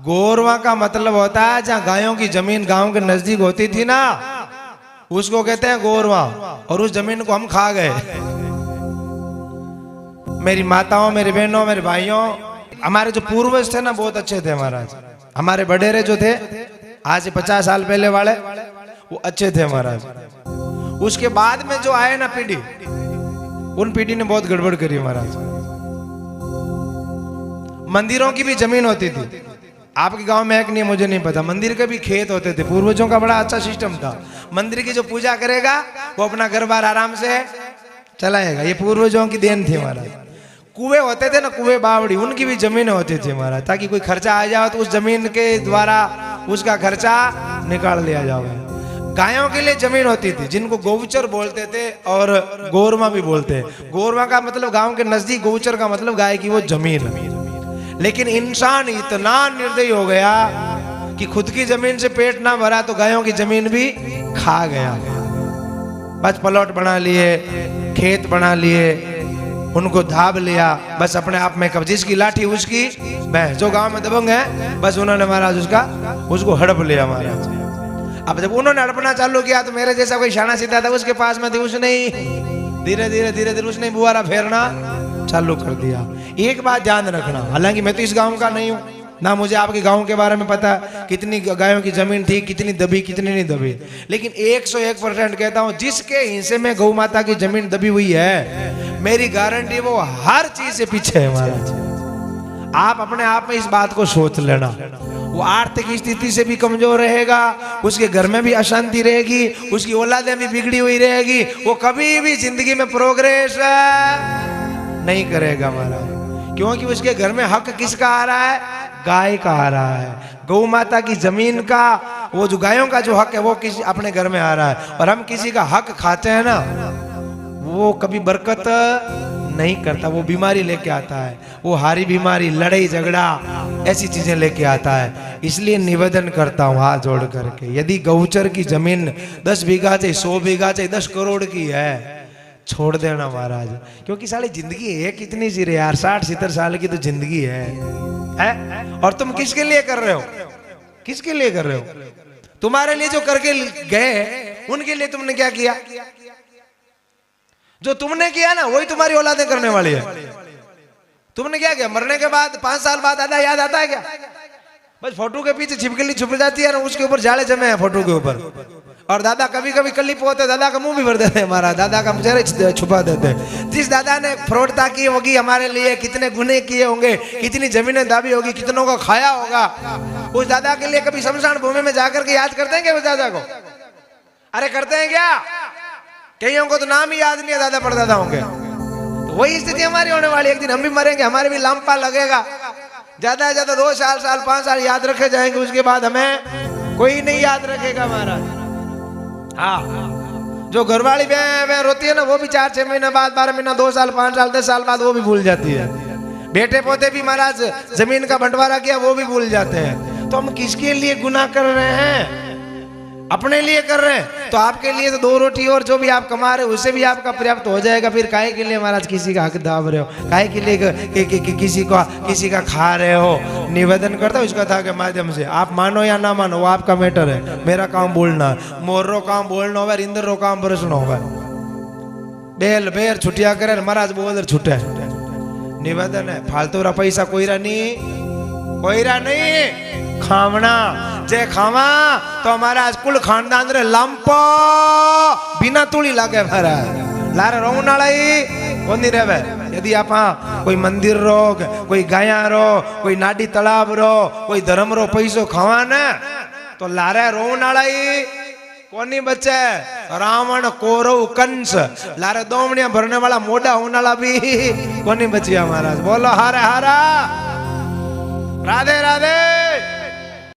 गोरवा का मतलब होता है जहाँ गायों की जमीन गांव के नजदीक होती थी ना, उसको कहते हैं गोरवा। और उस जमीन को हम खा गए। मेरी माताओं, मेरी बहनों, मेरे भाइयों, हमारे जो पूर्वज थे ना बहुत अच्छे थे महाराज। हमारे बडेरे जो थे आज से 50 साल पहले वाले, वो अच्छे थे महाराज। उसके बाद में जो आए ना पीढ़ी, उन पीढ़ी ने बहुत गड़बड़ करी महाराज। मंदिरों की भी जमीन होती थी। आपके गांव में है कि नहीं मुझे नहीं पता। मंदिर के भी खेत होते थे। पूर्वजों का बड़ा अच्छा सिस्टम था। मंदिर की जो पूजा करेगा वो अपना घर बार आराम से चलाएगा। ये पूर्वजों की देन थी महाराज। कुएं होते थे ना, कुएं बावड़ी, उनकी भी जमीन होती थी महाराज, ताकि कोई खर्चा आ जाए तो उस जमीन के द्वारा उसका खर्चा निकाल लिया जाए। गायों के लिए जमीन होती थी जिनको गौचर बोलते थे और गोरवा भी बोलते हैं। गोरवा का मतलब गांव के नजदीक, गौचर का मतलब गाय की वो जमीन। लेकिन इंसान इतना निर्दयी हो गया कि खुद की जमीन से पेट ना भरा तो गायों की जमीन भी खा गया। बस प्लॉट बना लिए, खेत बना लिए, उनको धाब लिया, बस अपने आप में कब जिसकी लाठी उसकी भैंस। जो गांव में दबंग है बस उन्होंने महाराज उसको हड़प लिया महाराज। अब जब उन्होंने हड़पना चालू किया तो मेरे जैसा कोई शाना सीधा था उसके पास में थी, उसने धीरे धीरे उसने बुआरा फेरना चालू कर दिया। एक बात ध्यान रखना, हालांकि मैं तो इस गांव का नहीं हूं ना, मुझे आपके गांव के बारे में पता कितनी गायों की जमीन थी, कितनी दबी कितनी नहीं दबी, लेकिन 101% कहता हूं जिसके हिस्से में गौ माता की जमीन दबी हुई है, मेरी गारंटी वो हर चीज से पीछे है महाराज। आप अपने आप में इस बात को सोच लेना। वो आर्थिक स्थिति से भी कमजोर रहेगा, उसके घर में भी अशांति रहेगी, उसकी औलादें भी बिगड़ी हुई रहेगी, वो कभी भी जिंदगी में प्रोग्रेस नहीं करेगा महाराज। क्योंकि उसके घर में हक किसका आ रहा है? गाय का आ रहा है। गौ माता की जमीन का, वो जो गायों का जो हक है वो किसी अपने घर में आ रहा है। और हम किसी का हक खाते हैं ना, वो कभी बरकत नहीं करता, वो बीमारी लेके आता है। वो हारी बीमारी, लड़ाई झगड़ा, ऐसी चीजें लेके आता है। इसलिए निवेदन करता हूँ हाथ जोड़ करके, यदि गौचर की जमीन 10 बीघा चाहे 100 बीघा चाहे 10 करोड़ की है, छोड़ देना महाराज। क्योंकि साली जिंदगी है कितनी सी रे यार, 60-70 साल की तो जिंदगी है? और तुम किसके लिए कर रहे हो? किसके लिए कर रहे हो? तुम्हारे लिए जो करके गए उनके लिए तुमने क्या किया? जो तुमने किया ना वही तुम्हारी औलादें करने वाली है। तुमने क्या किया? मरने के बाद 5 साल बाद आधा याद आता है क्या? बस फोटो के पीछे छिपकली छुप जाती है ना, उसके ऊपर जाले जमे हैं फोटो के ऊपर। और दादा कभी कभी कलिप होते, दादा का मुंह भी भर देते हैं महाराज, दादा का चेहरे छुपा देते हैं। जिस दादा ने फ्रॉडता की होगी हमारे लिए, कितने गुने किए होंगे, कितनी जमीनें दाबी होगी, कितनों को खाया होगा, उस दादा के लिए कभी शमशान भूमि में जाकर के याद करते हैं क्या उस दादा को? अरे करते हैं क्या? कईयों को तो नाम ही याद नहीं है दादा परदादा होंगे। तो वही स्थिति हमारी होने वाली। एक दिन हम भी मरेंगे, हमारे भी लांपा लगेगा। ज्यादा से ज्यादा 2 साल 5 साल याद रखे जाएंगे, उसके बाद हमें कोई नहीं याद रखेगा महाराज। हाँ, जो घरवाली बहन रोती है ना, वो भी 4-6 महीने बाद, 12 महीना, 2 साल 5 साल 10 साल बाद वो भी भूल जाती है। बेटे पोते भी महाराज जमीन का बंटवारा किया वो भी भूल जाते हैं। तो हम किसके लिए गुनाह कर रहे हैं? अपने लिए कर रहे हैं। तो आपके लिए तो 2 रोटी और जो भी आप कमा रहे हो उससे भी आपका पर्याप्त हो जाएगा। फिर काहे के लिए महाराज किसी का हक दाब रहे हो? काहे के लिए किसी का खा रहे हो? निवेदन करता हूँ इस कथा के माध्यम से, आप मानो या ना मानो वो आपका मैटर है। मेरा काम बोलना है, मोर काम बोलना होगा, इंद्र रो काम बरसना होगा। बेल बेर छुट्टिया करे महाराज बोल छुटे। निवेदन है, फालतू पैसा कोईरा नहीं खावना। जे खावा तो महाराज कुल खानदान रे लंपो बिना तुड़ी लागे महाराज। लारे रोनालाई कोनी रेवे। यदि आप कोई मंदिर रो, कोई गाया रो, कोई नाडी तालाब रो, कोई धर्म रो पैसो खावा ना, तो लारे रोनालाई कोनी बचे। रावण कौरव कंस लारे दोमड़िया भरने वाला मोड़ा होनाला भी कोनी बचिया महाराज। बोलो हारे हारा, राधे राधे।